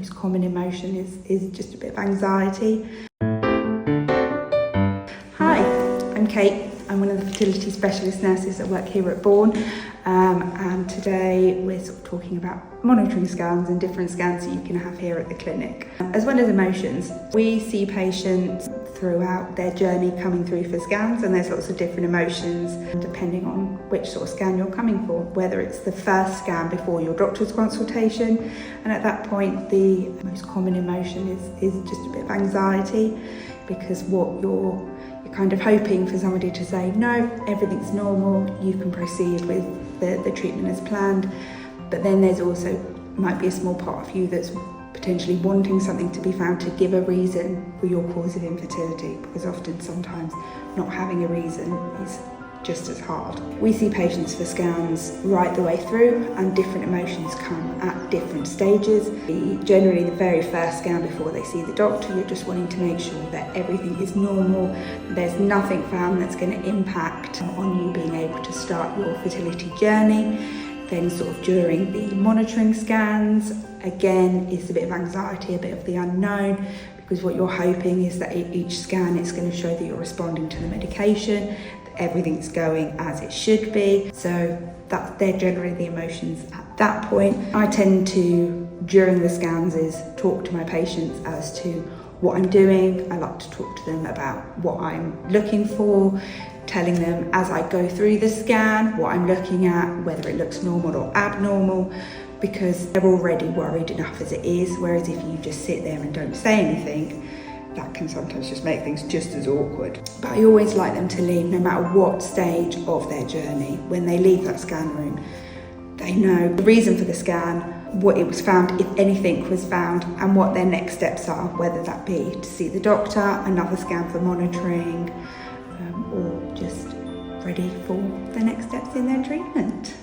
most common emotion is just a bit of anxiety. Hi, I'm Kate. I'm one of the fertility specialist nurses that work here at Bourn, and today we're sort of talking about monitoring scans and different scans that you can have here at the clinic. As well as emotions, we see patients throughout their journey coming through for scans, and there's lots of different emotions depending on which sort of scan you're coming for, whether it's the first scan before your doctor's consultation, and at that point the most common emotion is just a bit of anxiety, because what you're kind of hoping for somebody to say, no, everything's normal, you can proceed with the treatment as planned. But then there's also might be a small part of you that's potentially wanting something to be found to give a reason for your cause of infertility, because often sometimes not having a reason is just as hard. We see patients for scans right the way through, and different emotions come at different stages. Generally the very first scan before they see the doctor, you're just wanting to make sure that everything is normal, there's nothing found that's going to impact on you being able to start your fertility journey. Then sort of during the monitoring scans, again, it's a bit of anxiety, a bit of the unknown, because what you're hoping is that each scan it's going to show that you're responding to the medication, that everything's going as it should be. So they're generally the emotions at that point. I tend to, during the scans, is talk to my patients as to what I'm doing. I like to talk to them about what I'm looking for, telling them as I go through the scan what I'm looking at, whether it looks normal or abnormal, because they're already worried enough as it is. Whereas if you just sit there and don't say anything, that can sometimes just make things just as awkward. But I always like them to leave, no matter what stage of their journey. When they leave that scan room, they know the reason for the scan, what it was found, if anything was found, and what their next steps are, whether that be to see the doctor, another scan for monitoring, or just ready for the next steps in their treatment.